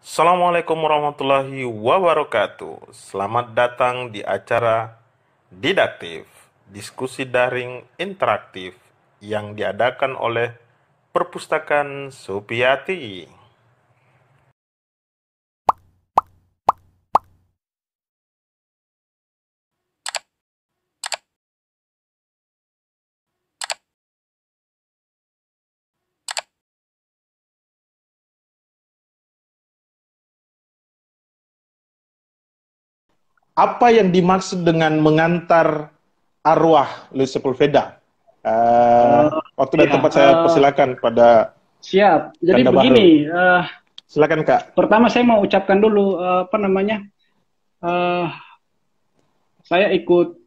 Assalamualaikum warahmatullahi wabarakatuh. Selamat datang di acara Didaktif, diskusi daring interaktif yang diadakan oleh Perpustakaan Supiyati. Apa yang dimaksud dengan mengantar arwah Luis Sepulveda? Waktu dan Ya, tempat saya persilakan pada siap. Jadi Kanda Bahru. begini, Silakan Kak. pertama saya mau ucapkan dulu apa namanya, eh, saya ikut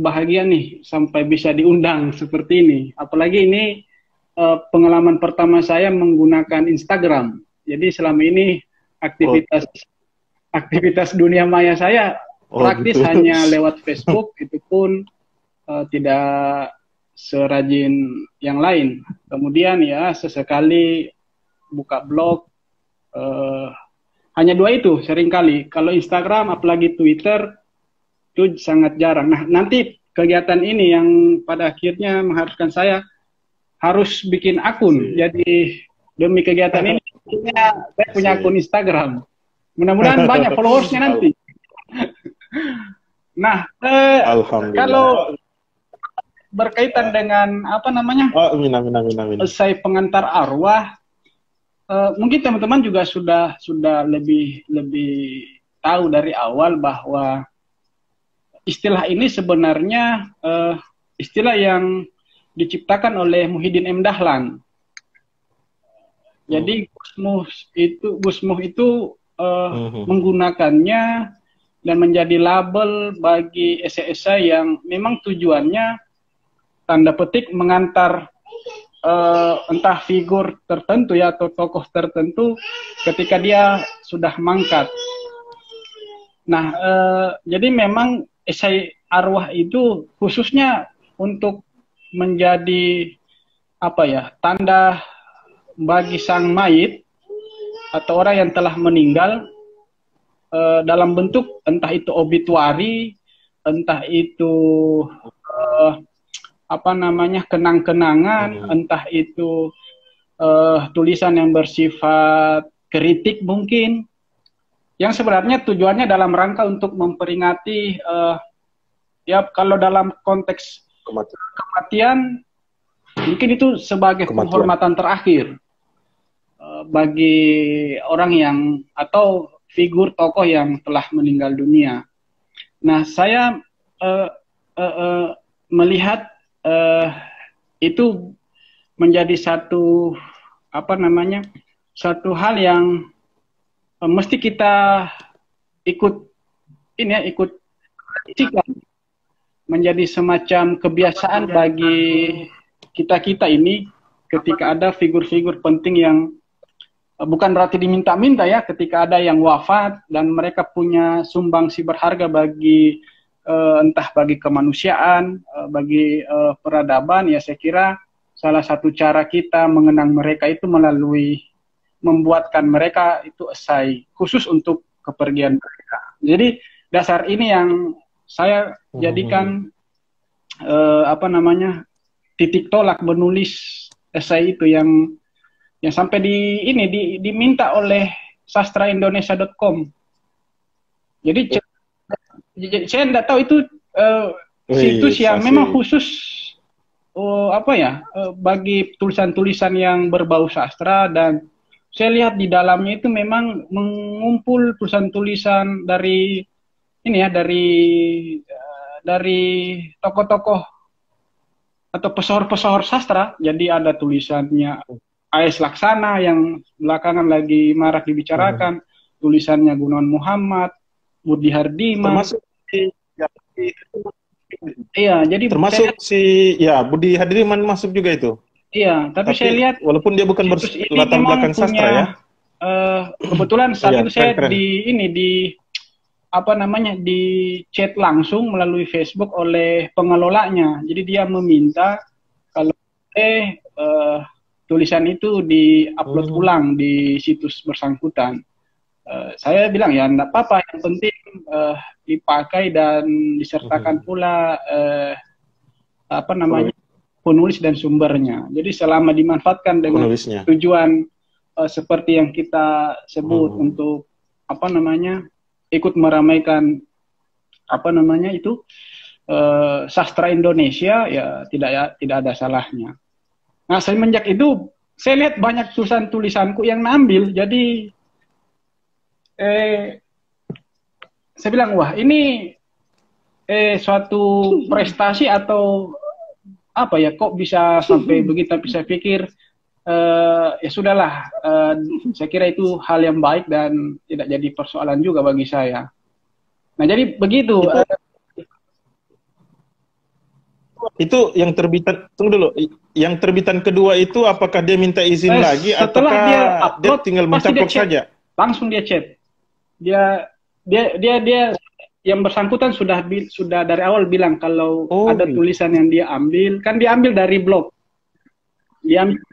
bahagia nih sampai bisa diundang seperti ini. Apalagi ini pengalaman pertama saya menggunakan Instagram. Jadi selama ini Oh, aktivitas aktivitas dunia maya saya oh praktis gitu. hanya lewat Facebook, itu pun tidak serajin yang lain. Kemudian ya sesekali buka blog, eh, hanya dua itu seringkali. Kalau Instagram apalagi Twitter itu sangat jarang. Nah, nanti kegiatan ini yang pada akhirnya mengharuskan saya harus bikin akun. Jadi demi kegiatan ini saya punya akun Instagram. Mudah-mudahan banyak followersnya nanti. Nah, Alhamdulillah. kalau berkaitan dengan apa namanya, Oh, amin, amin, amin, amin. saya pengantar arwah, mungkin teman-teman juga sudah lebih tahu dari awal bahwa istilah ini sebenarnya istilah yang diciptakan oleh Muhyiddin M. Dahlan. Jadi Gusmuh itu menggunakannya dan menjadi label bagi esai-esai yang memang tujuannya tanda petik mengantar entah figur tertentu ya atau tokoh tertentu ketika dia sudah mangkat. Nah, jadi memang esai arwah itu khususnya untuk menjadi apa ya, tanda bagi sang mayit atau orang yang telah meninggal, dalam bentuk entah itu obituari, entah itu apa namanya, kenang-kenangan, entah itu tulisan yang bersifat kritik mungkin, yang sebenarnya tujuannya dalam rangka untuk memperingati ya kalau dalam konteks kematian mungkin itu sebagai penghormatan terakhir bagi orang yang atau figur tokoh yang telah meninggal dunia. Nah, saya melihat itu menjadi satu apa namanya, satu hal yang mesti kita ikut ini ya, ikut menjadi semacam kebiasaan bagi kita-kita ini ketika ada figur-figur penting yang bukan berarti diminta-minta ya, ketika ada yang wafat dan mereka punya sumbangsi berharga bagi entah bagi kemanusiaan, bagi peradaban, ya saya kira salah satu cara kita mengenang mereka itu melalui membuatkan mereka itu esai khusus untuk kepergian mereka. Jadi dasar ini yang saya jadikan apa namanya, titik tolak menulis esai itu yang sampai diminta oleh sastraindonesia.com. Jadi saya tidak tahu itu situs yang memang khusus apa ya, bagi tulisan-tulisan yang berbau sastra, dan saya lihat di dalamnya itu memang mengumpul tulisan-tulisan dari ini ya, dari tokoh-tokoh atau pesohor-pesohor sastra. Jadi ada tulisannya A.S. Laksana yang belakangan lagi marak dibicarakan, tulisannya Gunawan Muhammad, Budi Hardiman. Termasuk iya, jadi termasuk Budi Hardiman masuk juga itu. Iya, tapi saya lihat walaupun dia bukan latar belakang sastra ya. Kebetulan saat itu saya keren. di apa namanya, di chat langsung melalui Facebook oleh pengelolanya. Jadi dia meminta kalau tulisan itu di-upload ulang di situs bersangkutan. Saya bilang ya enggak apa-apa, yang penting dipakai dan disertakan pula apa namanya, penulis dan sumbernya. Jadi selama dimanfaatkan dengan penulisnya. tujuan seperti yang kita sebut untuk apa namanya, ikut meramaikan apa namanya itu sastra Indonesia, ya tidak ada salahnya. Nah, semenjak itu saya lihat banyak tulisan-tulisanku yang nambil, jadi saya bilang, wah ini suatu prestasi atau apa ya, kok bisa sampai begitu. Tapi saya pikir ya sudahlah, saya kira itu hal yang baik dan tidak jadi persoalan juga bagi saya. Nah, jadi begitu. Itu yang terbitan, tunggu dulu, yang terbitan kedua itu apakah dia minta izin lagi ataukah dia upload, dia tinggal mencaplok saja? Langsung dia chat. Dia yang bersangkutan sudah dari awal bilang kalau ada tulisan yang dia ambil, kan dia ambil dari blog. Dia ambil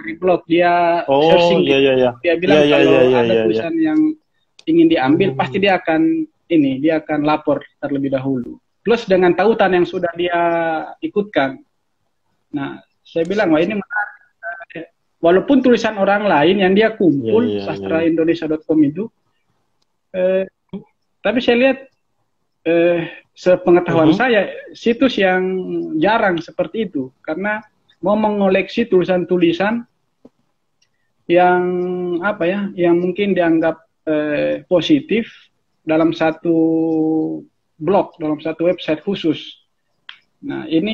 dari blog, dia searching. Dia bilang kalau ada tulisan yang ingin diambil, pasti dia akan lapor terlebih dahulu. Plus dengan tautan yang sudah dia ikutkan. Nah, saya bilang, wah ini menarik. Walaupun tulisan orang lain yang dia kumpul, sastraindonesia.com itu, tapi saya lihat, sepengetahuan saya, situs yang jarang seperti itu. Karena mau mengoleksi tulisan-tulisan yang apa ya, yang mungkin dianggap positif dalam satu blog, dalam satu website khusus. Nah, ini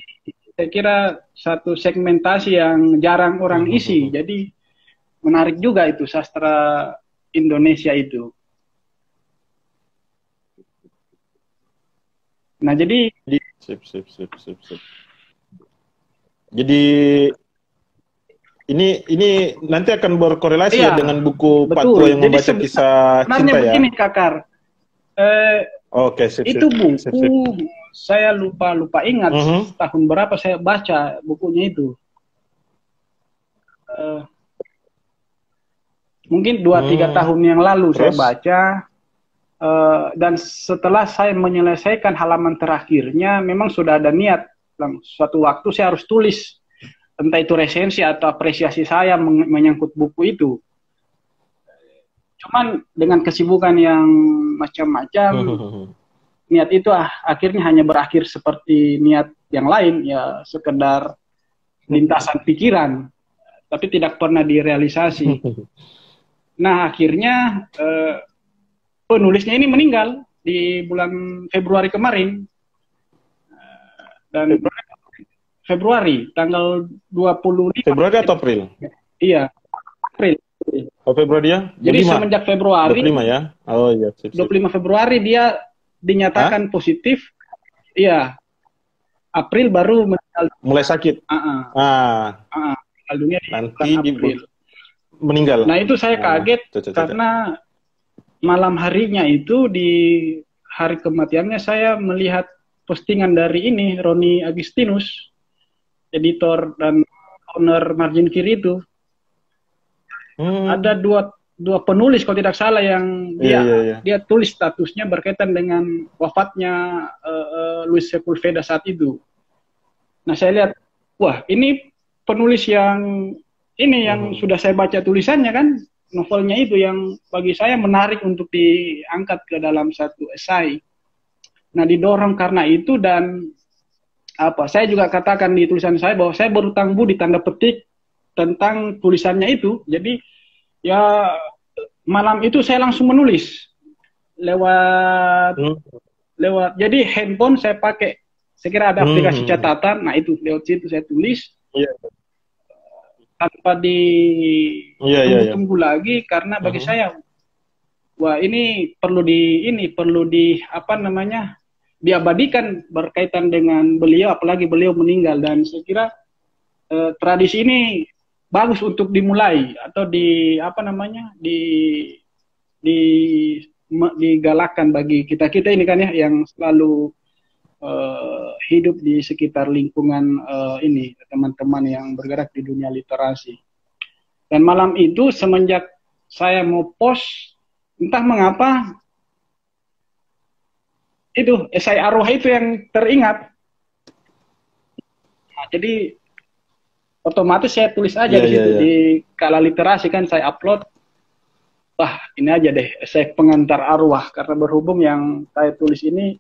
saya kira satu segmentasi yang jarang orang isi. Jadi menarik juga itu sastra Indonesia itu. Nah, jadi sip. Jadi ini nanti akan berkorelasi ya dengan buku Pak Tua yang membaca kisah cinta ya. Begini, Kakar. Oke, sip. Itu buku saya lupa ingat tahun berapa saya baca bukunya itu. Mungkin 2-3 tahun yang lalu saya baca. Dan setelah saya menyelesaikan halaman terakhirnya, memang sudah ada niat. Suatu waktu saya harus tulis, entah itu resensi atau apresiasi saya menyangkut buku itu. Cuman dengan kesibukan yang macam-macam, niat itu akhirnya hanya berakhir seperti niat yang lain, ya sekedar lintasan pikiran, tapi tidak pernah direalisasi. Nah, akhirnya penulisnya ini meninggal di bulan Februari kemarin. Dan Februari, tanggal 25. Februari atau April? Iya, April. Oh, Februari ya? Jadi 25. Semenjak Februari. 25 ya? Oh iya. Sip. 25 Februari dia dinyatakan positif. Iya. April baru meninggal. Mulai sakit? Dunia nanti April. Meninggal? Nah, itu saya kaget karena malam harinya itu, di hari kematiannya, saya melihat postingan dari ini, Roni Agustinus, editor dan owner Margin Kiri itu. Ada dua penulis kalau tidak salah yang dia tulis statusnya berkaitan dengan wafatnya Luis Sepulveda saat itu. Nah, saya lihat, wah ini penulis yang sudah saya baca tulisannya kan, novelnya itu yang bagi saya menarik untuk diangkat ke dalam satu esai. Nah, didorong karena itu, dan saya juga katakan di tulisan saya bahwa saya berutang budi tanda petik tentang tulisannya itu. Jadi ya malam itu saya langsung menulis lewat jadi handphone saya pakai, saya kira ada aplikasi catatan. Nah, itu lewat situ saya tulis tanpa ditunggu lagi, karena bagi saya, wah ini perlu diabadikan berkaitan dengan beliau, apalagi beliau meninggal. Dan saya kira tradisi ini bagus untuk dimulai atau digalakkan bagi kita ini kan ya, yang selalu hidup di sekitar lingkungan ini, teman-teman yang bergerak di dunia literasi. Dan malam itu semenjak saya mau post entah mengapa itu esai arwah itu yang teringat. Nah, jadi otomatis saya tulis aja Iya, di iya, situ iya. di Kala Literasi kan saya upload. Wah, ini aja deh esai pengantar arwah karena berhubung yang saya tulis ini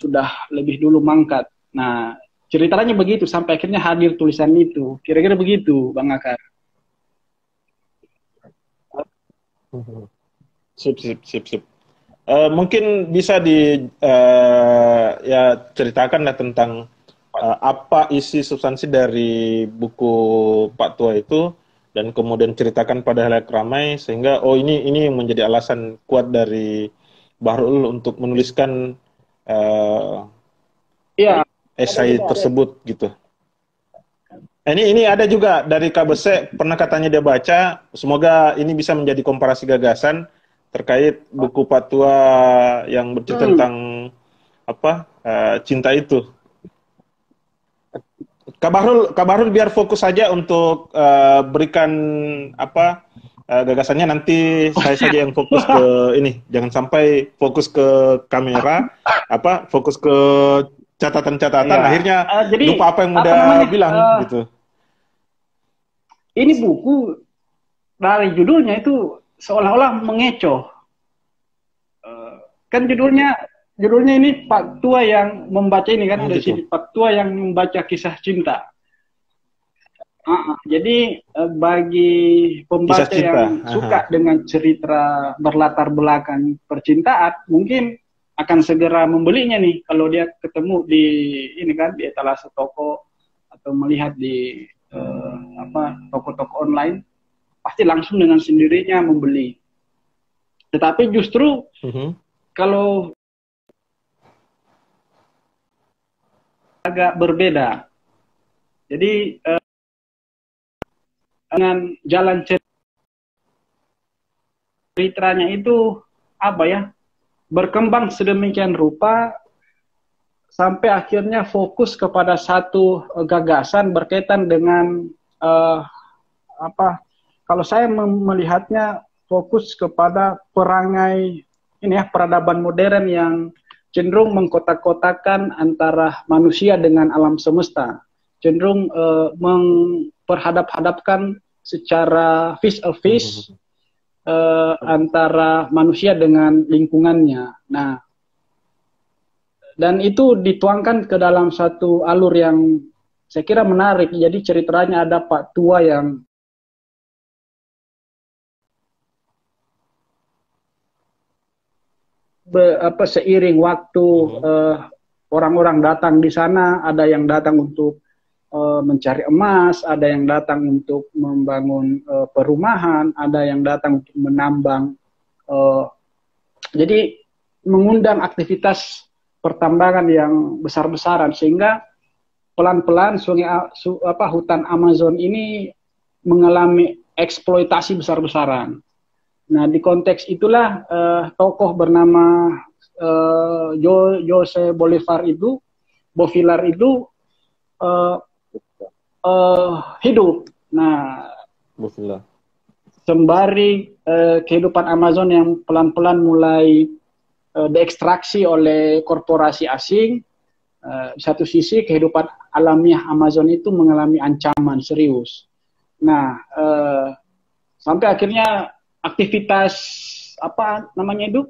sudah lebih dulu mangkat. Nah, ceritanya begitu sampai akhirnya hadir tulisan itu. Kira-kira begitu, Bang Akar. Mhm. Sip, sip, sip, sip. Mungkin bisa ya ceritakan lah tentang apa isi substansi dari buku Pak Tua itu dan kemudian ceritakan pada halayak ramai sehingga oh ini yang menjadi alasan kuat dari Bahrul untuk menuliskan eh, Iya, esai tersebut gitu. Ini ada juga dari KBC pernah katanya dia baca, semoga ini bisa menjadi komparasi gagasan terkait buku Patua yang bercerita tentang apa cinta itu. Kabarul biar fokus saja untuk berikan apa gagasannya nanti oh, saya saja yang fokus ke ini, jangan sampai fokus ke kamera, apa fokus ke catatan-catatan, iya. akhirnya Jadi lupa apa yang apa udah namanya? bilang gitu. Ini buku dari judulnya itu seolah-olah mengecoh. Kan judulnya ini Pak Tua yang membaca ini kan Oh ada di gitu. sini Pak Tua yang membaca kisah cinta. Jadi bagi Kisah pembaca cinta. yang Aha. suka dengan cerita berlatar belakang percintaan, mungkin akan segera membelinya nih kalau dia ketemu di ini kan di etalase toko atau melihat di apa toko-toko online, pasti langsung dengan sendirinya membeli. Tetapi justru Mhm. kalau agak berbeda, jadi dengan jalan ceritanya itu apa ya berkembang sedemikian rupa sampai akhirnya fokus kepada satu gagasan berkaitan dengan uh, apa kalau saya melihatnya fokus kepada perangai ini ya peradaban modern yang cenderung mengkotak-kotakan antara manusia dengan alam semesta, cenderung memperhadap-hadapkan secara face to face Mhm. antara manusia dengan lingkungannya. Nah, dan itu dituangkan ke dalam satu alur yang saya kira menarik. Jadi ceritanya ada Pak Tua yang seiring waktu Mhm. orang-orang datang di sana, ada yang datang untuk mencari emas, ada yang datang untuk membangun perumahan, ada yang datang untuk menambang. Uh, jadi mengundang aktivitas pertambangan yang besar-besaran sehingga pelan-pelan hutan Amazon ini mengalami eksploitasi besar-besaran. Nah, di konteks itulah tokoh bernama Jose Bolivar itu, Bovilar itu uh, hidup. Nah, Bismillah. sembari kehidupan Amazon yang pelan-pelan mulai diekstraksi oleh korporasi asing, di satu sisi kehidupan alamiah Amazon itu mengalami ancaman serius. Nah, sampai akhirnya aktivitas apa namanya itu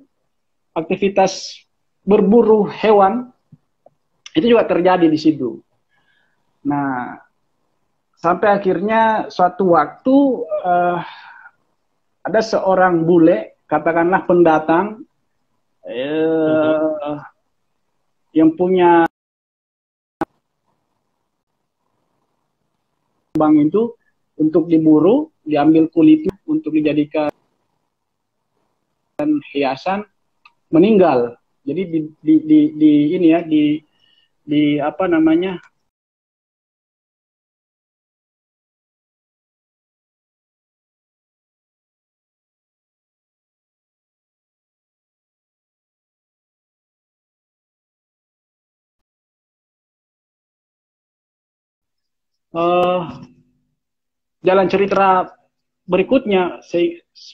aktivitas berburu hewan itu juga terjadi di situ. Nah, sampai akhirnya suatu waktu ada seorang bule, katakanlah pendatang yang punya bang itu untuk diburu, diambil kulitnya untuk dijadikan hiasan, meninggal. Jadi di ini ya di apa namanya uh, jalan cerita berikutnya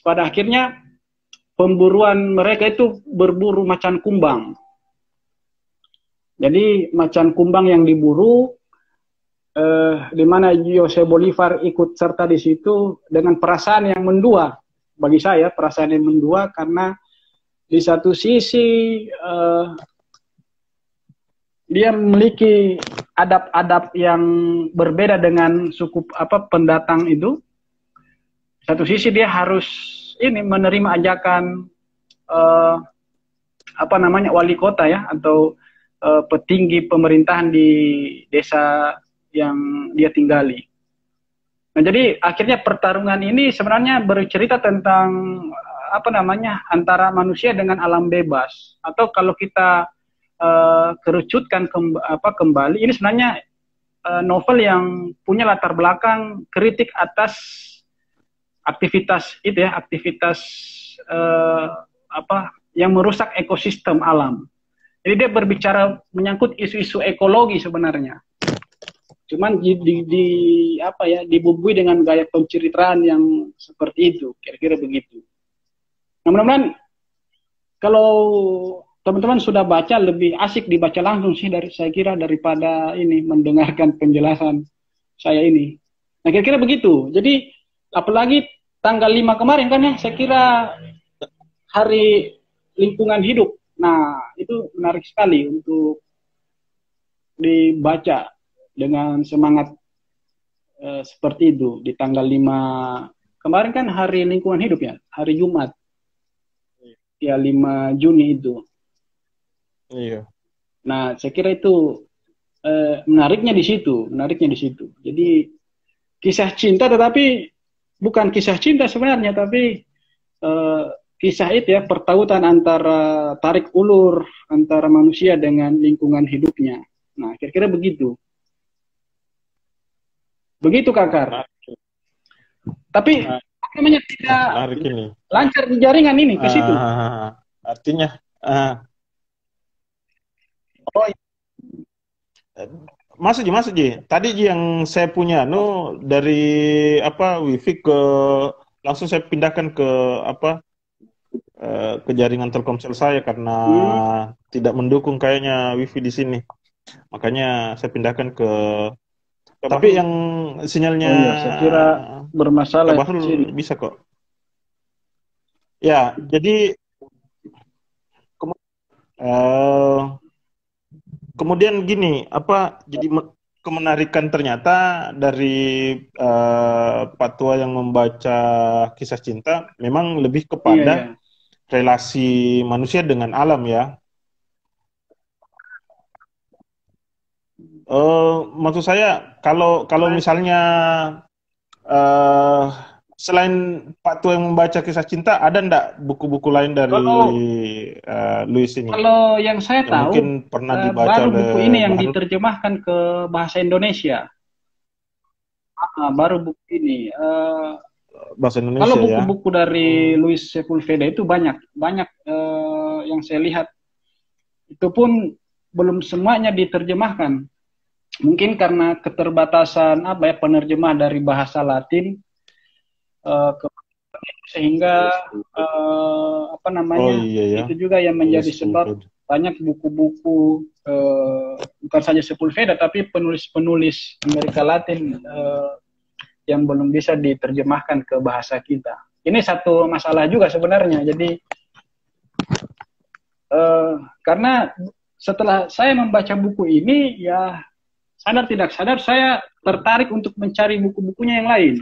pada akhirnya pemburuan mereka itu berburu macan kumbang. Jadi macan kumbang yang diburu, di mana Jose Bolivar ikut serta di situ dengan perasaan yang mendua. Bagi saya perasaan yang mendua karena di satu sisi dia memiliki adab-adab yang berbeda dengan suku pendatang itu. Satu sisi dia harus menerima ajakan wali kota ya, atau petinggi pemerintahan di desa yang dia tinggali. Nah, jadi akhirnya pertarungan ini sebenarnya bercerita tentang antara manusia dengan alam bebas, atau kalau kita kerucutkan kembali, ini sebenarnya novel yang punya latar belakang kritik atas aktivitas yang merusak ekosistem alam. Jadi dia berbicara menyangkut isu-isu ekologi sebenarnya. Cuman dibumbui dengan gaya penceritaan yang seperti itu, kira-kira begitu. Nah, mudah-mudahan kalau teman-teman sudah baca, lebih asik dibaca langsung sih saya kira daripada ini mendengarkan penjelasan saya ini. Nah, kira-kira begitu. Jadi apalagi tanggal 5 kemarin kan ya, saya kira Hari Lingkungan Hidup. Nah, itu menarik sekali untuk dibaca dengan semangat seperti itu. Di tanggal 5 kemarin kan Hari Lingkungan Hidup ya, hari Jumat. Ya, 5 Juni itu. Iya. Nah, saya kira itu menariknya di situ. Jadi kisah cinta, tetapi bukan kisah cinta sebenarnya, tapi kisah itu ya, pertautan antara tarik ulur antara manusia dengan lingkungan hidupnya. Nah, kira-kira begitu. Begitu, Kakar. Tapi namanya tidak lancar di jaringan ini ke situ. Artinya masuk Ji. Tadi yang saya punya dari wifi langsung saya pindahkan ke ke jaringan Telkomsel saya karena tidak mendukung kayaknya wifi di sini. Makanya saya pindahkan ke tapi yang sinyalnya saya kira bermasalah bisa kok. Ya, jadi kemudian gini, jadi kemenarikan ternyata dari Patwa yang membaca kisah cinta memang lebih kepada relasi manusia dengan alam ya. Maksud saya kalau misalnya selain Patwa yang membaca kisah cinta, ada ndak buku-buku lain dari Luis ini? Kalau yang saya tahu, mungkin pernah dibaca baru buku ini yang diterjemahkan ke bahasa Indonesia. Baru buku ini. Bahasa Indonesia. Kalau buku-buku dari Luis Sepulveda itu banyak yang saya lihat. Itu pun belum semuanya diterjemahkan. Mungkin karena keterbatasan penerjemah dari bahasa Latin sehingga itu juga yang menjadi sebab banyak buku-buku bukan saja Sepulveda tapi penulis-penulis Amerika Latin yang belum bisa diterjemahkan ke bahasa kita. Ini satu masalah juga sebenarnya. Jadi karena setelah saya membaca buku ini, ya sadar tidak sadar saya tertarik untuk mencari buku-bukunya yang lain.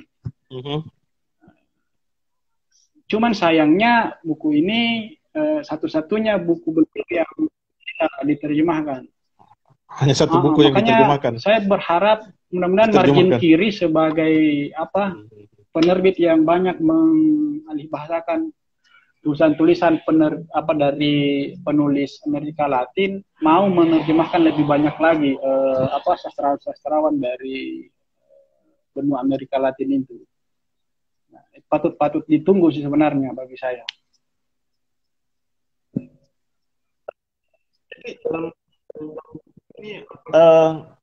Cuman sayangnya buku ini satu-satunya buku yang tidak diterjemahkan. Hanya satu buku yang diterjemahkan. Saya berharap mudah-mudahan Margin Kiri sebagai penerbit yang banyak mengalihbahasakan tulisan-tulisan dari penulis Amerika Latin mau menerjemahkan lebih banyak lagi sastrawan-sastrawan dari benua Amerika Latin itu. Nah, patut ditunggu sih sebenarnya bagi saya.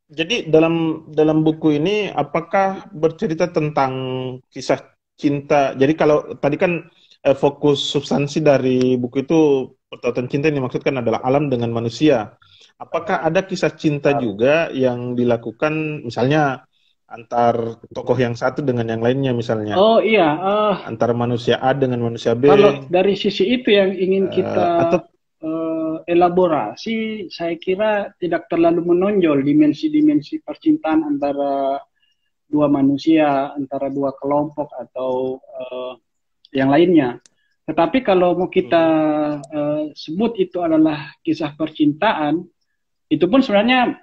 Jadi dalam buku ini apakah bercerita tentang kisah cinta? Jadi kalau tadi kan fokus substansi dari buku itu Pertautan Cinta yang dimaksudkan adalah alam dengan manusia. Apakah ada kisah cinta juga yang dilakukan misalnya antar tokoh yang satu dengan yang lainnya misalnya? Oh iya, Antara manusia A dengan manusia B? kalau dari sisi itu yang ingin kita Atau elaborasi, saya kira tidak terlalu menonjol dimensi-dimensi percintaan antara dua manusia, antara dua kelompok atau yang lainnya. Tetapi kalau mau kita sebut itu adalah kisah percintaan, itu pun sebenarnya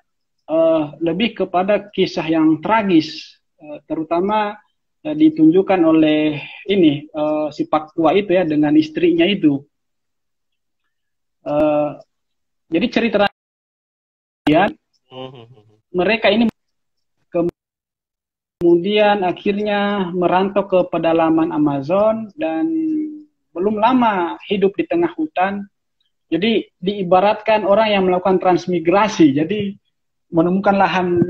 lebih kepada kisah yang tragis, terutama ditunjukkan oleh ini si Pak Tua itu ya dengan istrinya itu. Jadi cerita mereka ini kemudian akhirnya merantau ke pedalaman Amazon dan belum lama hidup di tengah hutan. Jadi diibaratkan orang yang melakukan transmigrasi. Jadi menemukan lahan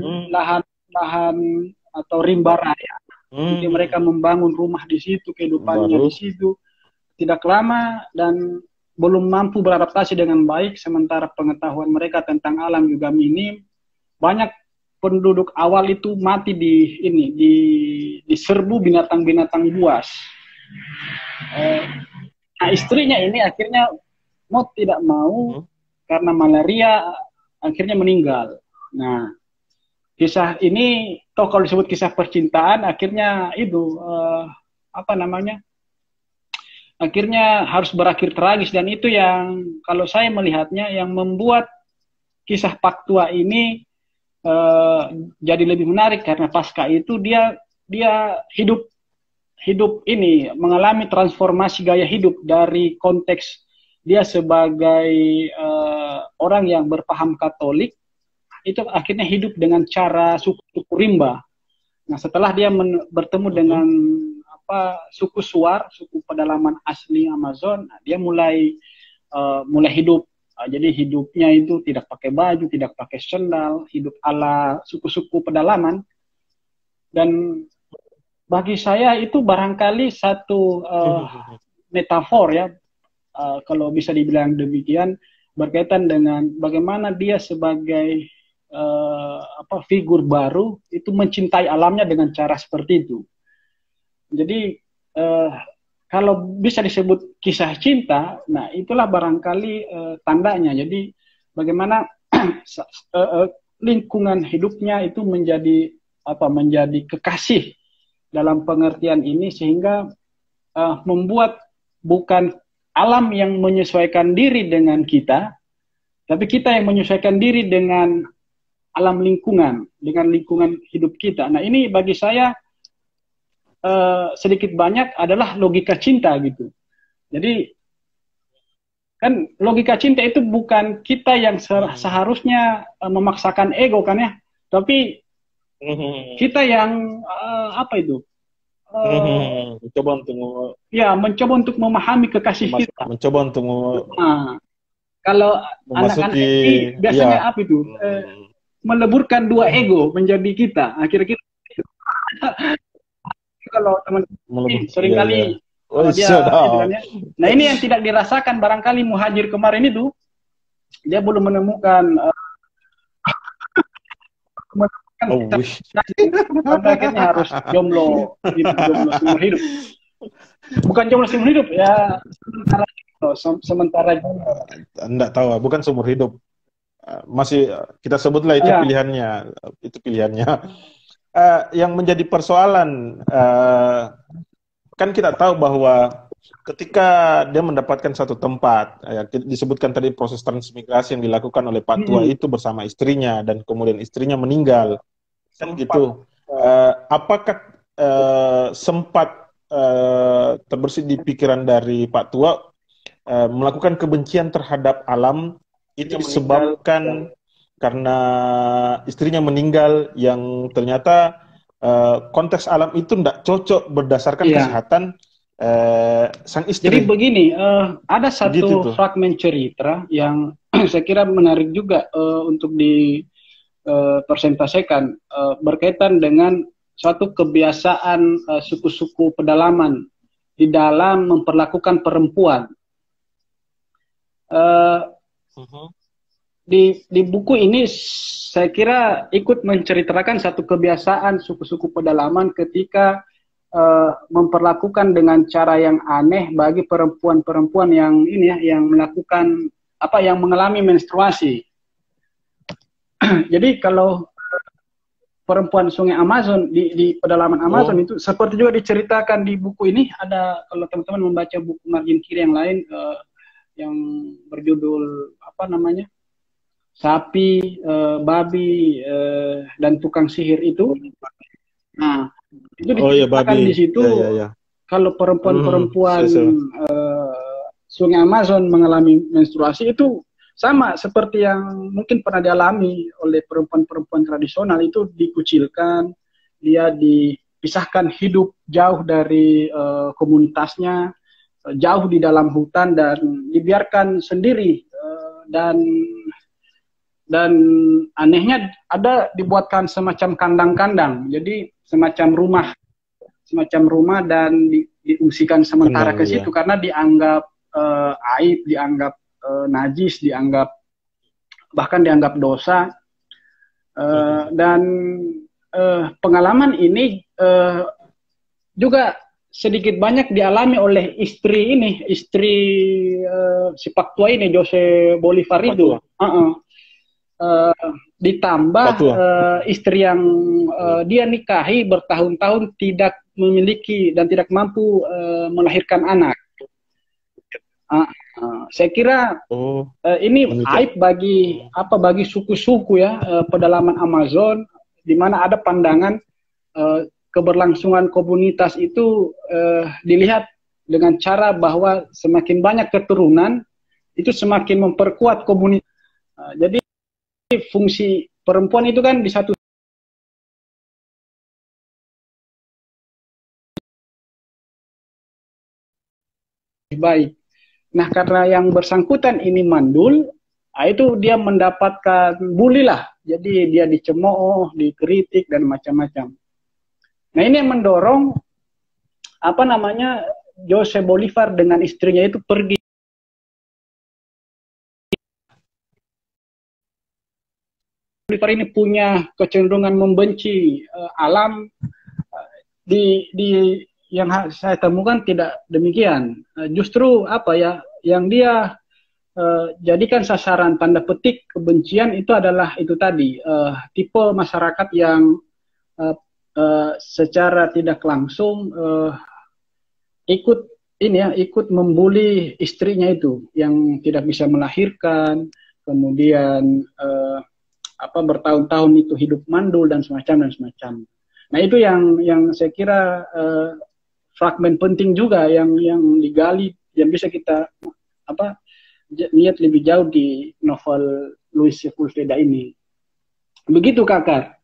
atau rimba raya. Jadi mereka membangun rumah di situ, kehidupannya di situ. Tidak lama dan belum mampu beradaptasi dengan baik, sementara pengetahuan mereka tentang alam juga minim. Banyak penduduk awal itu mati diserbu binatang-binatang buas. Nah, istrinya ini akhirnya mau tidak mau karena malaria akhirnya meninggal. Nah, kisah ini toh kalau disebut kisah percintaan akhirnya itu akhirnya harus berakhir tragis, dan itu yang kalau saya melihatnya yang membuat kisah Pak Tua ini jadi lebih menarik, karena pasca itu dia hidup ini mengalami transformasi gaya hidup dari konteks dia sebagai orang yang berpaham Katolik, itu akhirnya hidup dengan cara suku rimba. Nah, setelah dia bertemu dengan suku Suar, suku pedalaman asli Amazon, dia mulai hidup. Jadi hidupnya itu tidak pakai baju, tidak pakai sendal, hidup ala suku-suku pedalaman. Dan bagi saya itu barangkali satu metafor ya, kalau bisa dibilang demikian, berkaitan dengan bagaimana dia sebagai figur baru itu mencintai alamnya dengan cara seperti itu. Jadi kalau bisa disebut kisah cinta, nah itulah barangkali tandanya. Jadi bagaimana lingkungan hidupnya itu menjadi kekasih dalam pengertian ini, sehingga membuat bukan alam yang menyesuaikan diri dengan kita, tapi kita yang menyesuaikan diri dengan alam lingkungan, dengan lingkungan hidup kita. Nah, ini bagi saya sedikit banyak adalah logika cinta gitu. Jadi kan logika cinta itu bukan kita yang seharusnya memaksakan ego kan ya, tapi kita yang mencoba untuk memahami kekasih kita. Mencoba untuk kalau anak-anak ini biasanya meleburkan dua ego menjadi kita. Akhirnya kita kalau teman-teman seringkali nah ini yang tidak dirasakan barangkali Muhajir kemarin itu, dia belum menemukan akhirnya harus jomblo seumur hidup. Bukan jomblo seumur hidup ya, sementara jomblo. Enggak tahu, bukan seumur hidup. Masih kita sebutlah itu pilihannya. Yang menjadi persoalan kan kita tahu bahwa ketika dia mendapatkan satu tempat, disebutkan tadi proses transmigrasi yang dilakukan oleh Pak Tua itu bersama istrinya, dan kemudian istrinya meninggal, kan gitu. Apakah sempat terbersit di pikiran dari Pak Tua melakukan kebencian terhadap alam itu disebabkan karena istrinya meninggal, yang ternyata konteks alam itu tidak cocok berdasarkan kesehatan sang istri. Jadi begini, ada satu fragmen cerita yang saya kira menarik juga untuk dipresentasikan, berkaitan dengan suatu kebiasaan suku-suku pedalaman di dalam memperlakukan perempuan. Di buku ini saya kira ikut menceritakan satu kebiasaan suku-suku pedalaman ketika memperlakukan dengan cara yang aneh bagi perempuan-perempuan yang ini ya, yang melakukan yang mengalami menstruasi. Jadi kalau perempuan Sungai Amazon di pedalaman Amazon itu seperti juga diceritakan di buku ini, ada kalau teman-teman membaca buku margin kiri yang lain yang berjudul sapi, babi, dan tukang sihir itu. Nah, itu diceritakan di situ kalau perempuan-perempuan Sungai Amazon mengalami menstruasi itu sama seperti yang mungkin pernah dialami oleh perempuan-perempuan tradisional, itu dikucilkan, dia dipisahkan hidup jauh dari komunitasnya, jauh di dalam hutan dan dibiarkan sendiri, dan anehnya ada dibuatkan semacam kandang-kandang, jadi semacam rumah dan diungsikan sementara ke situ karena dianggap aib, dianggap najis, bahkan dianggap dosa. Dan pengalaman ini juga sedikit banyak dialami oleh istri si Pak Tua ini, Jose Bolivar itu. Ditambah istri yang dia nikahi bertahun-tahun tidak memiliki dan tidak mampu melahirkan anak. Saya kira ini aib bagi suku-suku ya, pedalaman Amazon, di mana ada pandangan keberlangsungan komunitas itu dilihat dengan cara bahwa semakin banyak keturunan itu semakin memperkuat komunitas. Jadi fungsi perempuan itu kan di satu baik. Nah, karena yang bersangkutan ini mandul, itu dia mendapatkan bully lah. Jadi dia dicemooh, dikritik dan macam-macam. Nah, ini yang mendorong Jose Bolivar dengan istrinya itu pergi. Bolivar ini punya kecenderungan membenci alam. Yang saya temukan tidak demikian. Justru yang dia jadikan sasaran tanda petik kebencian itu adalah itu tadi, tipe masyarakat yang secara tidak langsung ikut membuli istrinya itu yang tidak bisa melahirkan, kemudian bertahun-tahun itu hidup mandul dan semacam. Nah, itu yang saya kira fragmen penting juga yang digali, yang bisa kita lihat lebih jauh di novel Luis Sepulveda ini. Begitu, Kakak.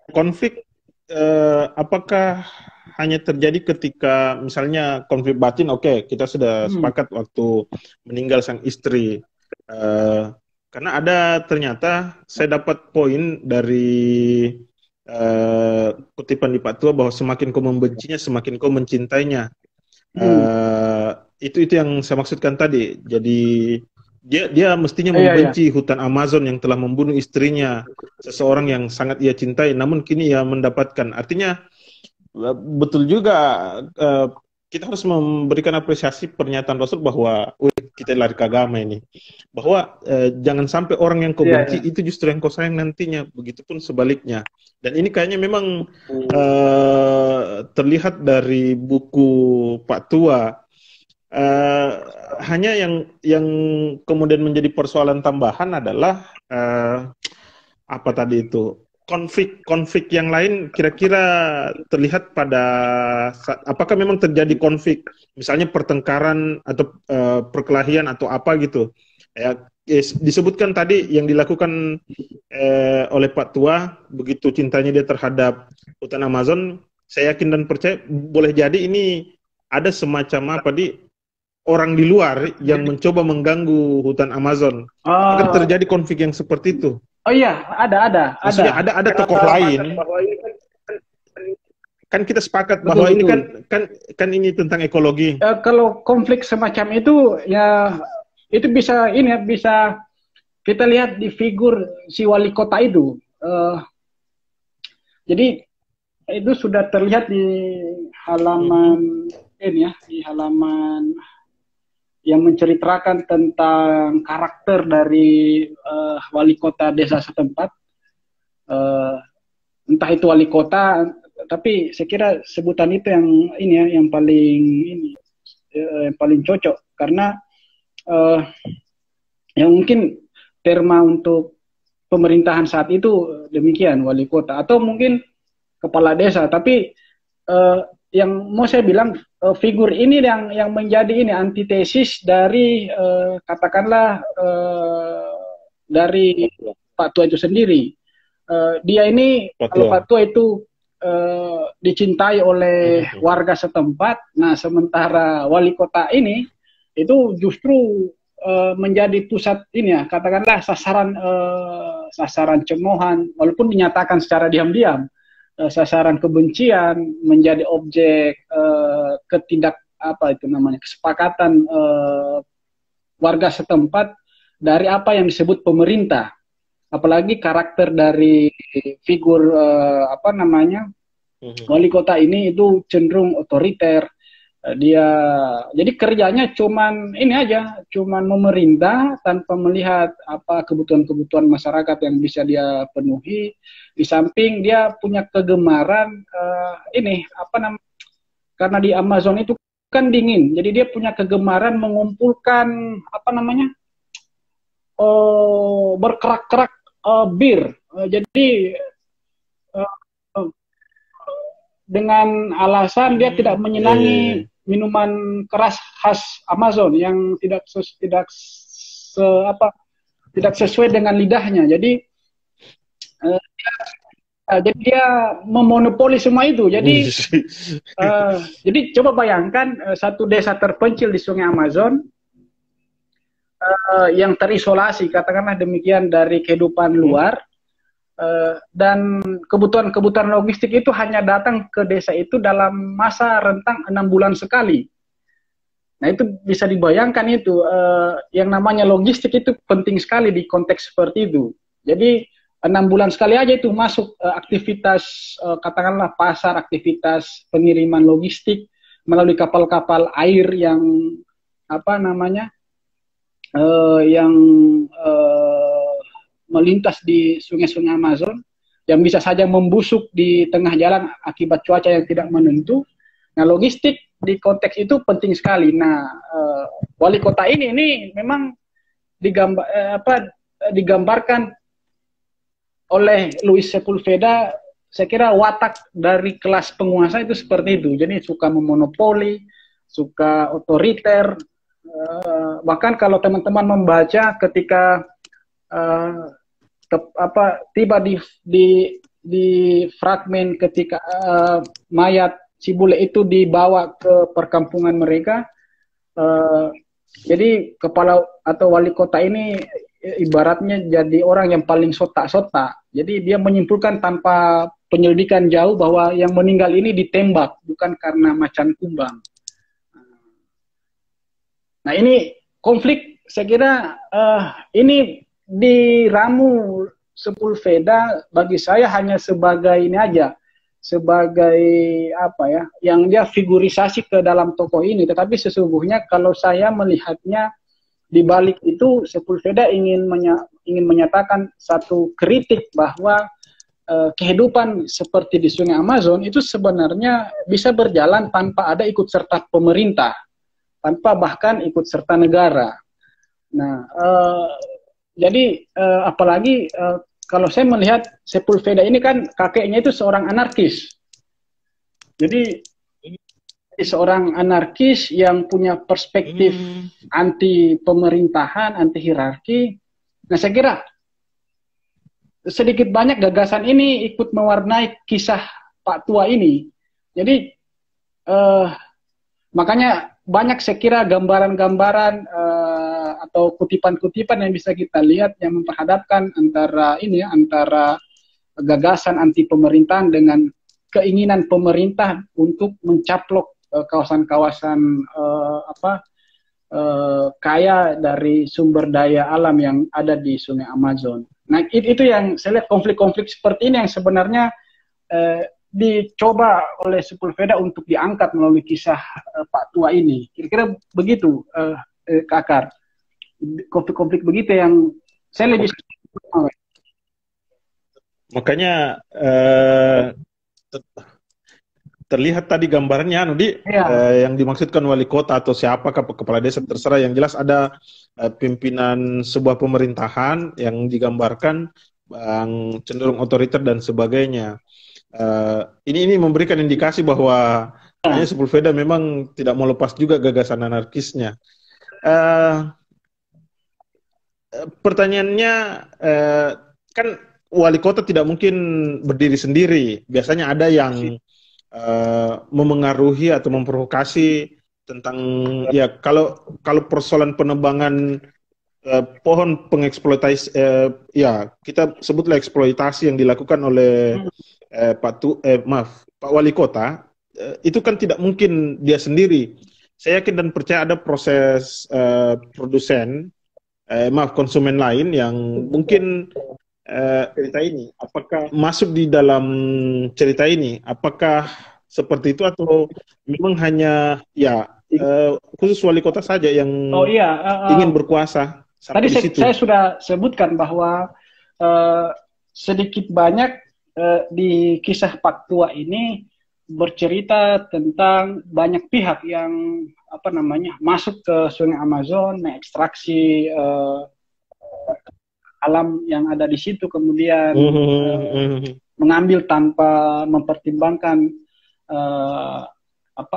Konflik apakah hanya terjadi ketika misalnya konflik batin? Oke, kita sudah sepakat waktu meninggal sang istri. Karena ada ternyata saya dapat poin dari kutipan di Pak Tua bahwa semakin kau membencinya, semakin kau mencintainya. Itu yang saya maksudkan tadi. Jadi dia mestinya membenci hutan Amazon yang telah membunuh istrinya, seseorang yang sangat ia cintai, namun kini ia mendapatkan. Artinya betul juga kita harus memberikan apresiasi pernyataan Rasul bahwa kita lari ke agama ini, bahwa jangan sampai orang yang kau benci itu justru yang kau sayang nantinya, begitupun sebaliknya. Dan ini kayaknya memang terlihat dari buku Pak Tua. Hanya yang kemudian menjadi persoalan tambahan adalah apa tadi itu, konflik yang lain kira-kira terlihat pada apakah memang terjadi konflik, misalnya pertengkaran atau perkelahian atau apa gitu ya. Disebutkan tadi yang dilakukan oleh Pak Tua, begitu cintanya dia terhadap hutan Amazon, saya yakin dan percaya boleh jadi ini ada semacam orang di luar yang mencoba mengganggu hutan Amazon. Akan terjadi konflik yang seperti itu. Oh iya, ada. Maksudnya ada tokoh lain. kan kita sepakat Betul, bahwa ini betul. kan ini tentang ekologi. Kalau konflik semacam itu ya itu bisa ini ya, bisa kita lihat di figur si wali kota itu. Jadi itu sudah terlihat di halaman ini ya, di halaman yang menceritakan tentang karakter dari wali kota desa setempat. Entah itu wali kota, tapi saya kira sebutan itu yang ini ya, yang paling cocok karena yang mungkin terma untuk pemerintahan saat itu demikian wali kota atau mungkin kepala desa. Tapi yang mau saya bilang figur ini yang menjadi ini antitesis dari katakanlah dari Pak Tua itu sendiri. Dia ini kalau Pak Tua itu dicintai oleh warga setempat, nah sementara wali kota ini itu justru menjadi pusat ini ya, katakanlah sasaran cemoohan, walaupun dinyatakan secara diam-diam, sasaran kebencian, menjadi objek kesepakatan warga setempat dari apa yang disebut pemerintah. Apalagi karakter dari figur wali kota ini itu cenderung otoriter. Dia jadi kerjanya cuman ini aja, cuman memerintah tanpa melihat apa kebutuhan-kebutuhan masyarakat yang bisa dia penuhi. Di samping dia punya kegemaran karena di Amazon itu kan dingin, jadi dia punya kegemaran mengumpulkan berkerak-kerak bir. Jadi dengan alasan dia tidak menyenangi minuman keras khas Amazon yang tidak sesuai dengan lidahnya. Jadi dia memonopoli semua itu. Jadi jadi coba bayangkan satu desa terpencil di Sungai Amazon yang terisolasi, katakanlah demikian, dari kehidupan luar. Dan kebutuhan-kebutuhan logistik itu hanya datang ke desa itu dalam masa rentang 6 bulan sekali. Nah itu bisa dibayangkan itu yang namanya logistik itu penting sekali di konteks seperti itu. Jadi 6 bulan sekali aja itu masuk aktivitas katakanlah pasar, aktivitas pengiriman logistik melalui kapal-kapal air yang melintas di sungai-sungai Amazon yang bisa saja membusuk di tengah jalan akibat cuaca yang tidak menentu. Nah, logistik di konteks itu penting sekali. Nah, wali kota ini memang digambarkan oleh Luis Sepulveda. Saya kira watak dari kelas penguasa itu seperti itu. Jadi suka memonopoli, suka otoriter. Bahkan kalau teman-teman membaca ketika tiba di fragmen ketika mayat si bule itu dibawa ke perkampungan mereka, jadi kepala atau wali kota ini ibaratnya jadi orang yang paling sotak-sotak. Jadi dia menyimpulkan tanpa penyelidikan jauh bahwa yang meninggal ini ditembak bukan karena macan kumbang. Nah ini konflik, saya kira ini diramu Sepulveda bagi saya hanya sebagai ini aja, sebagai yang dia figurisasi ke dalam tokoh ini. Tetapi sesungguhnya kalau saya melihatnya di balik itu Sepulveda ingin menyatakan satu kritik bahwa kehidupan seperti di Sungai Amazon itu sebenarnya bisa berjalan tanpa ada ikut serta pemerintah, tanpa bahkan ikut serta negara. Nah, jadi apalagi kalau saya melihat Sepulveda ini kan kakeknya itu seorang anarkis. Jadi seorang anarkis yang punya perspektif anti pemerintahan, anti hierarki. Nah, saya kira sedikit banyak gagasan ini ikut mewarnai kisah Pak Tua ini. Jadi makanya banyak saya kira gambaran-gambaran atau kutipan-kutipan yang bisa kita lihat yang memperhadapkan antara gagasan anti pemerintahan dengan keinginan pemerintah untuk mencaplok kawasan-kawasan kaya dari sumber daya alam yang ada di Sungai Amazon. Nah, itu yang saya lihat, konflik-konflik seperti ini yang sebenarnya dicoba oleh Sepulveda untuk diangkat melalui kisah Pak Tua ini. Kira-kira begitu, Kak Akar. Konflik-konflik begitu yang saya lebih... Makanya terlihat tadi gambarnya, yang dimaksudkan wali kota atau siapakah kepala desa terserah, yang jelas ada pimpinan sebuah pemerintahan yang digambarkan cenderung otoriter dan sebagainya. Ini memberikan indikasi bahwa kayaknya Sepulveda memang tidak mau lepas juga gagasan anarkisnya. Pertanyaannya, kan wali kota tidak mungkin berdiri sendiri. Biasanya ada yang memengaruhi atau memprovokasi tentang, ya, kalau persoalan penebangan pohon pengeksploitasi, ya kita sebutlah eksploitasi yang dilakukan oleh Pak Wali Kota, itu kan tidak mungkin dia sendiri. Saya yakin dan percaya ada proses konsumen lain yang mungkin cerita ini, apakah masuk di dalam cerita ini, apakah seperti itu atau memang hanya khusus wali kota saja yang ingin berkuasa. Tadi saya sudah sebutkan bahwa sedikit banyak di kisah Pak Tua ini bercerita tentang banyak pihak yang masuk ke Sungai Amazon, mengekstraksi alam yang ada di situ, kemudian mengambil tanpa mempertimbangkan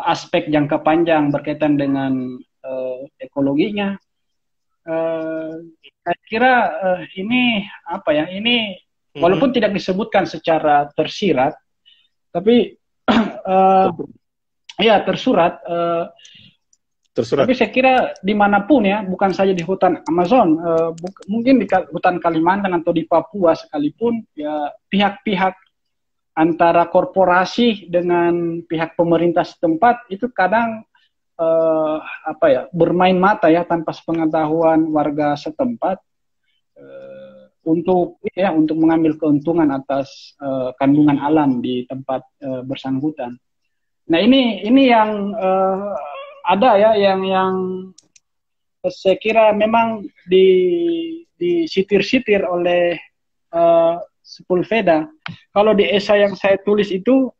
aspek jangka panjang berkaitan dengan ekologinya. Saya kira ini walaupun tidak disebutkan secara tersirat, tapi tersurat. Tapi saya kira dimanapun ya, bukan saja di hutan Amazon, mungkin di hutan Kalimantan atau di Papua sekalipun, ya pihak-pihak antara korporasi dengan pihak pemerintah setempat itu kadang bermain mata ya tanpa sepengetahuan warga setempat untuk mengambil keuntungan atas kandungan alam di tempat bersangkutan. Nah ini yang ada ya yang saya kira memang disitir-sitir oleh Sepulveda. Kalau di esai yang saya tulis itu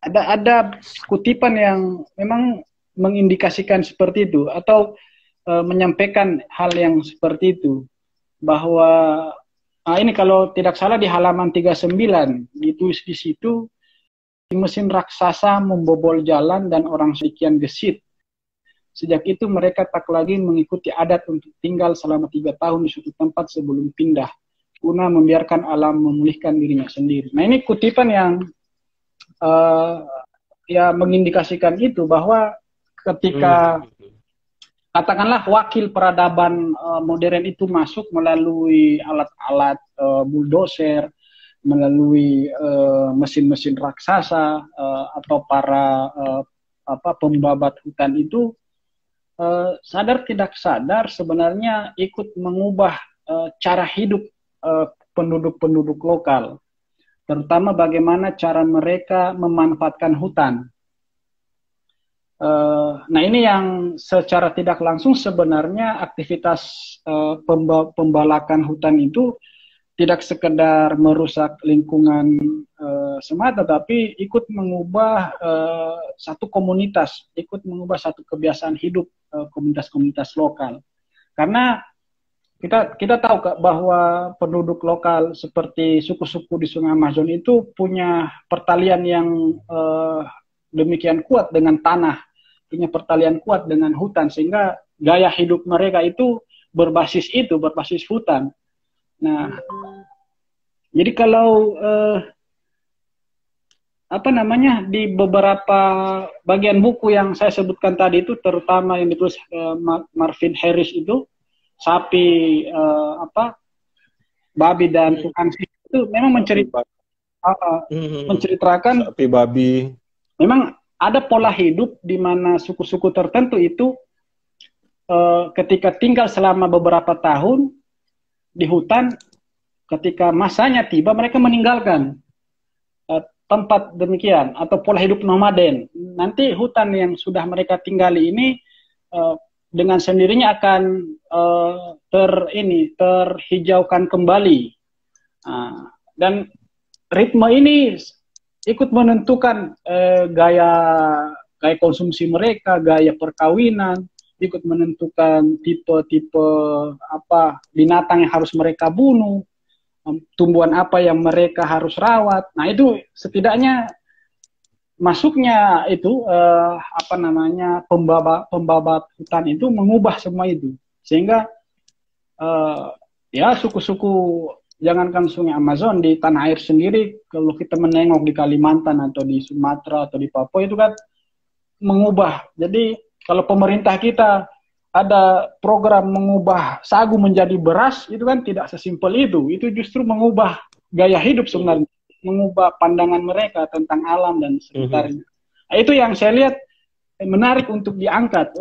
ada kutipan yang memang mengindikasikan seperti itu atau menyampaikan hal yang seperti itu, bahwa ini kalau tidak salah di halaman 39 ditulis di situ, mesin raksasa membobol jalan dan orang sedemikian gesit. Sejak itu mereka tak lagi mengikuti adat untuk tinggal selama 3 tahun di suatu tempat sebelum pindah, guna membiarkan alam memulihkan dirinya sendiri. Nah ini kutipan yang mengindikasikan itu, bahwa ketika katakanlah wakil peradaban modern itu masuk melalui alat-alat bulldozer, melalui mesin-mesin raksasa atau para pembabat hutan itu, sadar tidak sadar sebenarnya ikut mengubah cara hidup penduduk-penduduk lokal, terutama bagaimana cara mereka memanfaatkan hutan. Nah ini yang secara tidak langsung sebenarnya aktivitas pembalakan hutan itu tidak sekedar merusak lingkungan semata, tapi ikut mengubah satu komunitas, ikut mengubah satu kebiasaan hidup komunitas-komunitas lokal. Karena kita tahu bahwa penduduk lokal seperti suku-suku di Sungai Amazon itu punya pertalian yang demikian kuat dengan tanah, punya pertalian kuat dengan hutan, sehingga gaya hidup mereka itu berbasis hutan. Nah, jadi kalau di beberapa bagian buku yang saya sebutkan tadi itu, terutama yang ditulis Marvin Harris itu, sapi babi dan tukang itu memang menceritakan menceritakan sapi babi. memang ada pola hidup di mana suku-suku tertentu itu ketika tinggal selama beberapa tahun di hutan, ketika masanya tiba mereka meninggalkan tempat demikian atau pola hidup nomaden. Nanti hutan yang sudah mereka tinggali ini dengan sendirinya akan terhijaukan kembali. Dan ritme ini ikut menentukan gaya konsumsi mereka, gaya perkawinan, ikut menentukan tipe-tipe apa binatang yang harus mereka bunuh, tumbuhan apa yang mereka harus rawat. Nah, itu setidaknya masuknya itu pembabat hutan itu mengubah semua itu, sehingga ya suku-suku, jangankan sungai Amazon, di tanah air sendiri, kalau kita menengok di Kalimantan atau di Sumatera atau di Papua itu kan mengubah. Jadi kalau pemerintah kita ada program mengubah sagu menjadi beras, itu kan tidak sesimpel itu. Itu justru mengubah gaya hidup sebenarnya, mengubah pandangan mereka tentang alam dan sekitarnya. Nah, itu yang saya lihat menarik untuk diangkat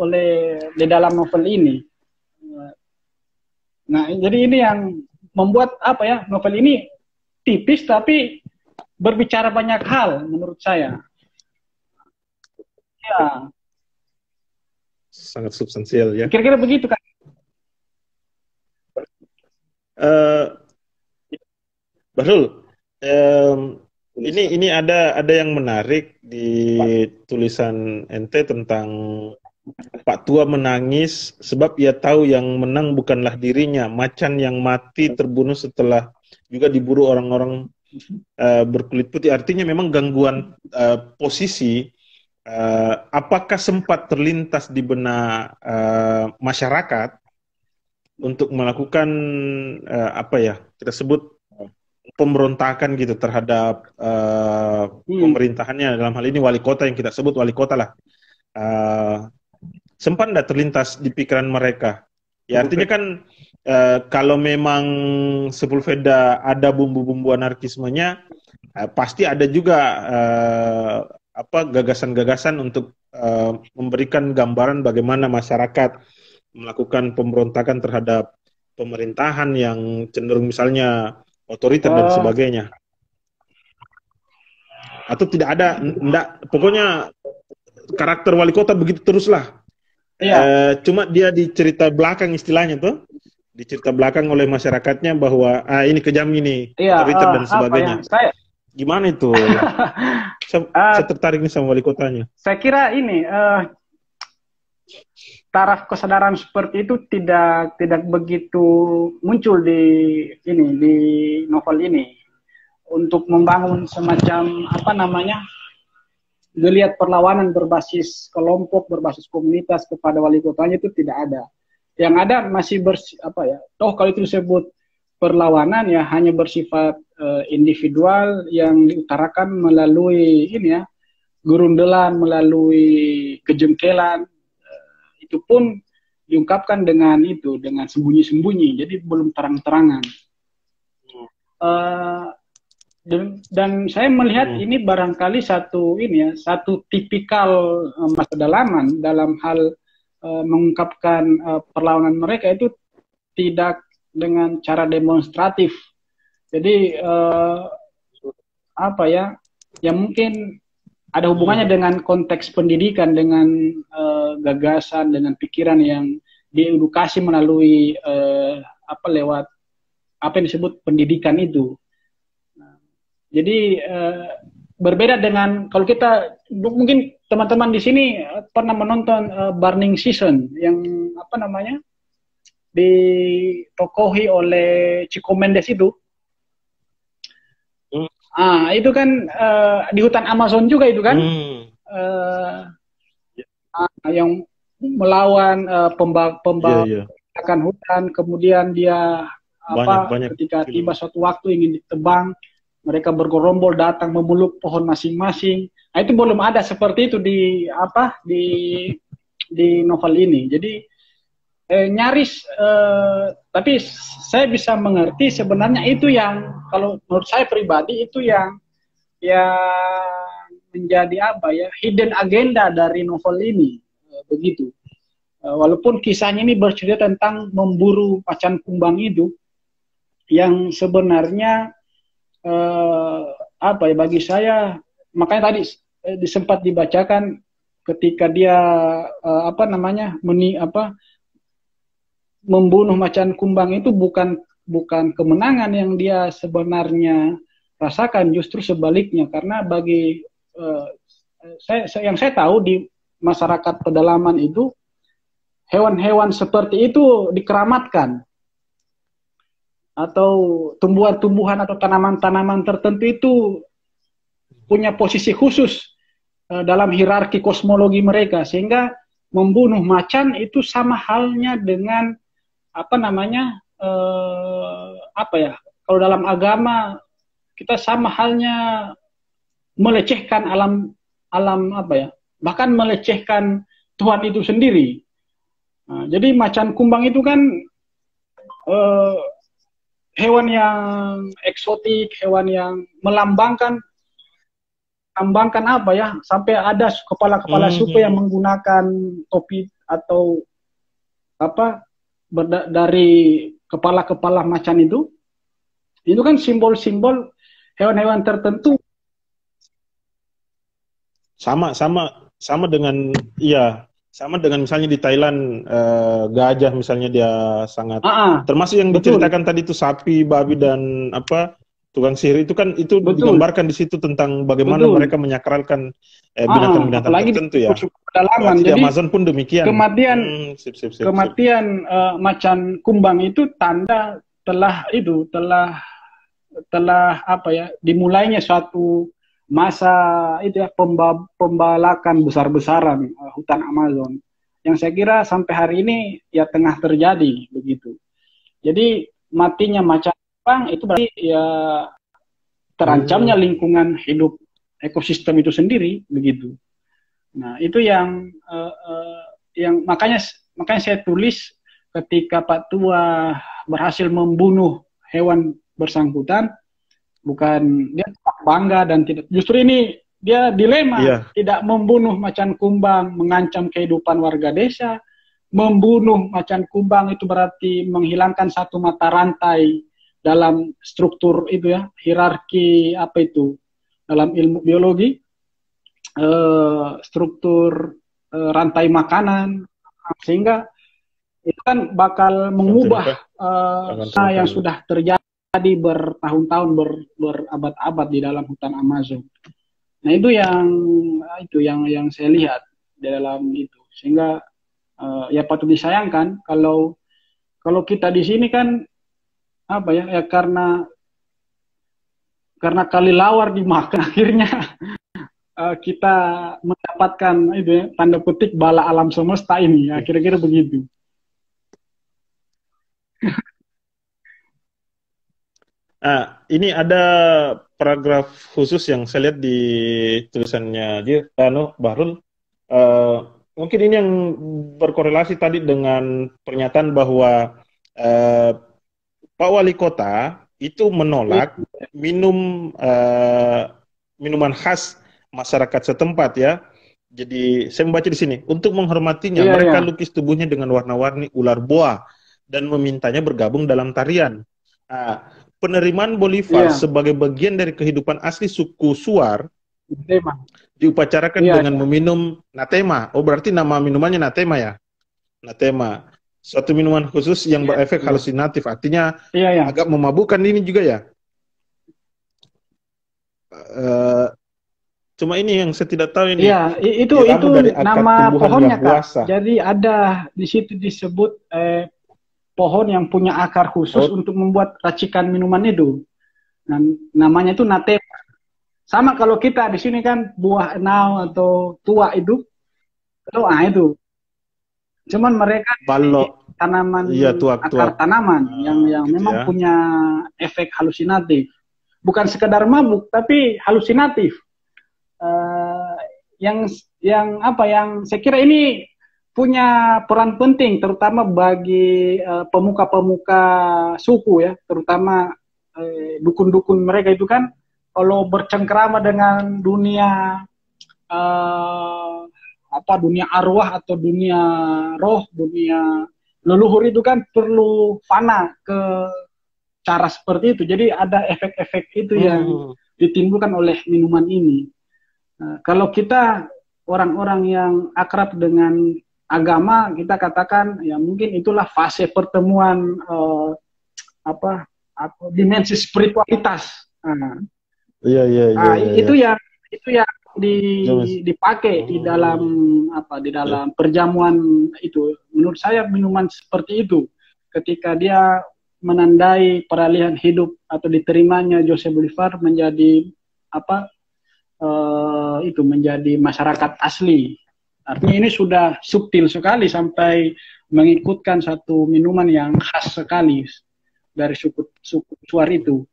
di dalam novel ini. Nah, jadi ini yang membuat novel ini tipis tapi berbicara banyak hal menurut saya. Ya. Sangat substansial ya. Kira-kira begitu kan? Bahrul, ini ada yang menarik di tulisan ente tentang Pak Tua menangis sebab ia tahu yang menang bukanlah dirinya, macan yang mati terbunuh setelah juga diburu orang-orang berkulit putih. Artinya memang gangguan posisi. Apakah sempat terlintas di benak masyarakat untuk melakukan kita sebut pemberontakan gitu terhadap pemerintahannya, dalam hal ini wali kota yang kita sebut wali kota lah. Sempat tidak terlintas di pikiran mereka? Ya artinya kan kalau memang Sepulveda ada bumbu-bumbu anarkismenya, pasti ada juga gagasan-gagasan untuk memberikan gambaran bagaimana masyarakat melakukan pemberontakan terhadap pemerintahan yang cenderung misalnya otoriter dan sebagainya. Atau tidak ada, pokoknya karakter wali kota begitu teruslah. Iya. Cuma dia di cerita belakang istilahnya tuh, di cerita belakang oleh masyarakatnya bahwa ini kejam ini, otoriter dan sebagainya. Gimana itu? saya tertarik nih sama wali kotanya. Saya kira ini taraf kesadaran seperti itu tidak begitu muncul di novel ini untuk membangun semacam geliat perlawanan berbasis kelompok, berbasis komunitas kepada wali kotanya, itu tidak ada. Yang ada masih kalau itu disebut perlawanan ya hanya bersifat individual yang diutarakan melalui gerundelan, melalui kejengkelan. Itu pun diungkapkan dengan sembunyi-sembunyi, jadi belum terang-terangan. Dan saya melihat ini barangkali satu tipikal masa dalaman dalam hal mengungkapkan perlawanan mereka itu tidak dengan cara demonstratif. Jadi yang mungkin ada hubungannya dengan konteks pendidikan, dengan gagasan, dengan pikiran yang diedukasi melalui lewat apa yang disebut pendidikan itu. Jadi berbeda dengan kalau kita, mungkin teman-teman di sini pernah menonton Burning Season yang ditokohi oleh Chico Mendes itu. Itu kan di hutan Amazon juga itu kan, yang melawan pembakaran hutan, kemudian dia ketika tiba suatu waktu ingin ditebang, mereka bergerombol datang memeluk pohon masing-masing. Nah, itu belum ada seperti itu di novel ini. Jadi nyaris, tapi saya bisa mengerti sebenarnya itu yang, kalau menurut saya pribadi, itu yang yang menjadi apa ya, hidden agenda dari novel ini, begitu. Walaupun kisahnya ini bercerita tentang memburu macan kumbang itu, yang sebenarnya apa ya, bagi saya, makanya tadi sempat dibacakan ketika dia apa namanya, membunuh macan kumbang itu bukan kemenangan yang dia sebenarnya rasakan, justru sebaliknya, karena bagi yang saya tahu di masyarakat pedalaman itu, hewan-hewan seperti itu dikeramatkan, atau tumbuhan-tumbuhan atau tanaman-tanaman tertentu itu punya posisi khusus dalam hierarki kosmologi mereka, sehingga membunuh macan itu sama halnya dengan apa namanya, apa ya, kalau dalam agama kita sama halnya melecehkan alam apa ya, bahkan melecehkan Tuhan itu sendiri. Nah, jadi macan kumbang itu kan hewan yang eksotik, hewan yang melambangkan apa ya, sampai ada kepala-kepala suku yang menggunakan topi atau apa dari kepala-kepala macan itu kan simbol-simbol hewan-hewan tertentu. Sama dengan, iya, sama dengan misalnya di Thailand, gajah misalnya dia sangat, termasuk yang diceritakan tadi itu sapi, babi, dan apa, tukang sihir itu kan, itu digambarkan di situ tentang bagaimana mereka menyakralkan binatang-binatang tertentu ya. Di Amazon pun demikian. Kematian macan kumbang itu tanda telah apa ya, dimulainya suatu masa itu ya, pembalakan besar-besaran hutan Amazon, yang saya kira sampai hari ini ya tengah terjadi begitu. Jadi matinya macan kumbang itu berarti ya terancamnya lingkungan hidup ekosistem itu sendiri begitu. Nah, itu yang makanya saya tulis ketika Pak Tua berhasil membunuh hewan bersangkutan, bukan dia bangga dan tidak, justru ini dia dilema, tidak membunuh macan kumbang mengancam kehidupan warga desa, membunuh macan kumbang itu berarti menghilangkan satu mata rantai dalam struktur itu ya, hierarki apa itu dalam ilmu biologi, struktur rantai makanan, sehingga itu kan bakal mengubah yang sudah terjadi bertahun-tahun, berabad-abad di dalam hutan Amazon. Nah, itu yang saya lihat di dalam itu, sehingga ya patut disayangkan kalau kita di sini kan apa ya, karena kelelawar dimakan, akhirnya kita mendapatkan itu ya, tanda petik bala alam semesta ini, ya, kira-kira begitu. Ini ada paragraf khusus yang saya lihat di tulisannya Bahrul. Mungkin ini yang berkorelasi tadi dengan pernyataan bahwa Pak Wali Kota itu menolak minuman khas masyarakat setempat ya. Jadi saya membaca di sini, untuk menghormatinya mereka lukis tubuhnya dengan warna-warni ular boa dan memintanya bergabung dalam tarian. Penerimaan Bolivar sebagai bagian dari kehidupan asli suku Suar diupacarakan dengan meminum natema. Oh, berarti nama minumannya natema ya? Natema. Suatu minuman khusus yang berefek halusinatif, artinya agak memabukkan ini juga ya. Cuma ini yang saya tidak tahu ini. Iya, itu nama pohonnya, Kak. Jadi ada di situ disebut pohon yang punya akar khusus untuk membuat racikan minuman itu. Nah, namanya itu natema. Sama kalau kita di sini kan buah enau atau tua itu cuman mereka tanaman, akar tanaman yang memang punya efek halusinatif. Bukan sekedar mabuk, tapi halusinatif. Yang saya kira ini punya peran penting, terutama bagi pemuka-pemuka suku ya, terutama dukun-dukun mereka itu kan kalau bercengkrama dengan dunia dunia arwah atau dunia roh, dunia leluhur itu kan perlu fana ke cara seperti itu. Jadi ada efek-efek itu yang ditimbulkan oleh minuman ini. Kalau kita orang-orang yang akrab dengan agama, kita katakan ya mungkin itulah fase pertemuan dimensi spiritualitas. Itu yang dipakai di dalam perjamuan itu. Menurut saya minuman seperti itu ketika dia menandai peralihan hidup atau diterimanya Jose Bolivar menjadi menjadi masyarakat asli. Artinya ini sudah subtil sekali sampai mengikutkan satu minuman yang khas sekali dari suku Suar itu.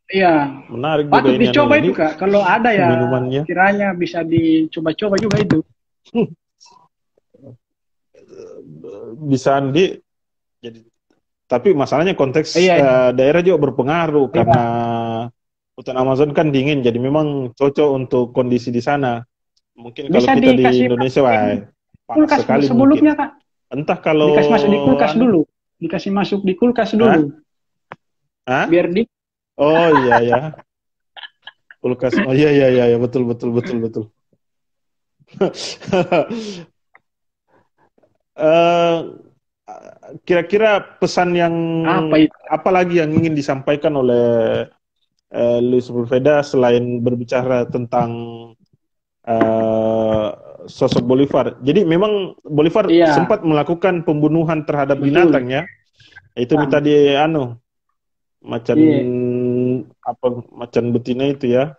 Iya, menarik patut juga dicoba ini, itu Kak. Kalau ada ya minumannya. kiranya bisa dicoba-coba juga itu. Bisa Andi. Jadi, tapi masalahnya konteks daerah juga berpengaruh karena hutan Amazon kan dingin, jadi memang cocok untuk kondisi di sana. Mungkin kalau Bisa kita di Indonesia, panas sekali sebelumnya mungkin. Kak. Entah kalau dikasih masuk di kulkas dulu, dikasih masuk di kulkas dulu. Biar di. Oh iya. Kulkas. Oh iya, betul. Kira-kira pesan yang apa lagi yang ingin disampaikan oleh Luis Sepulveda selain berbicara tentang sosok Bolivar. Jadi memang Bolivar sempat melakukan pembunuhan terhadap binatang ya. Itu tadi macan betina itu ya.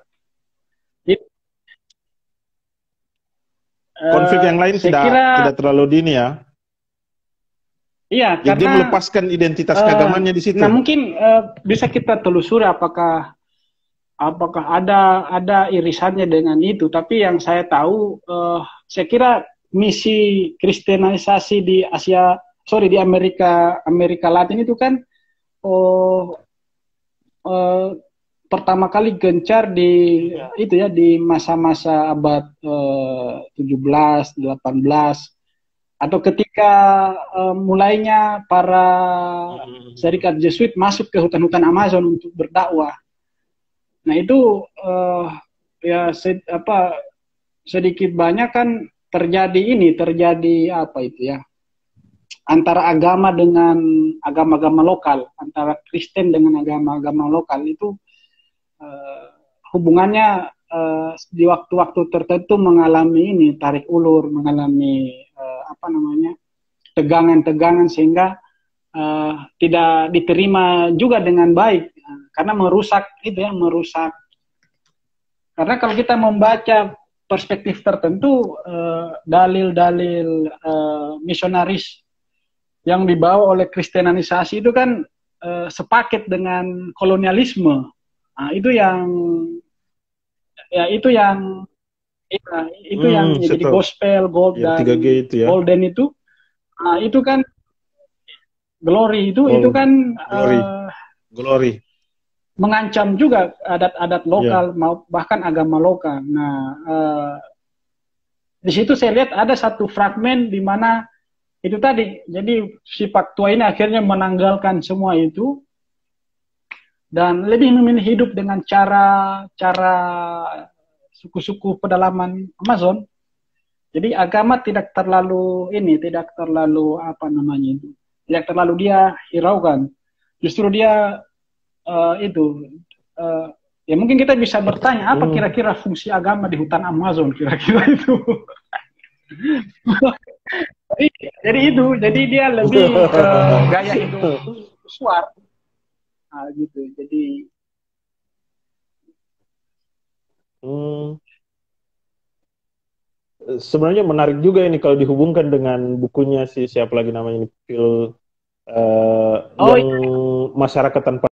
Konflik yang lain tidak terlalu dini ya. Iya, karena dia melepaskan identitas keagamannya di situ. Nah, mungkin bisa kita telusuri apakah ada irisannya dengan itu. Tapi yang saya tahu, saya kira misi kristenisasi di Amerika Latin itu kan pertama kali gencar di masa-masa abad 17, 18. Atau ketika mulainya para serikat Jesuit masuk ke hutan-hutan Amazon untuk berdakwah. Nah itu sedikit banyak kan terjadi antara agama dengan agama-agama lokal, antara Kristen dengan agama-agama lokal itu hubungannya di waktu-waktu tertentu mengalami tarik ulur, mengalami tegangan-tegangan sehingga tidak diterima juga dengan baik karena merusak. Karena kalau kita membaca perspektif tertentu, dalil-dalil misionaris yang dibawa oleh kristenisasi itu kan sepaket dengan kolonialisme. Nah, itu yang jadi gospel, gold dan golden itu. Nah, itu kan glory itu kan glory mengancam juga adat-adat lokal, bahkan agama lokal. Nah, di situ saya lihat ada satu fragmen di mana itu tadi. Jadi si Pak Tua ini akhirnya menanggalkan semua itu dan lebih memilih hidup dengan cara suku-suku pedalaman Amazon. Jadi agama tidak terlalu tidak terlalu dia hiraukan. Justru dia ya mungkin kita bisa bertanya apa kira-kira fungsi agama di hutan Amazon kira-kira itu. jadi dia lebih gaya hidup Suar. Nah, gitu. Jadi sebenarnya menarik juga ini kalau dihubungkan dengan bukunya siapa lagi namanya ini Phil yang masyarakat tanpa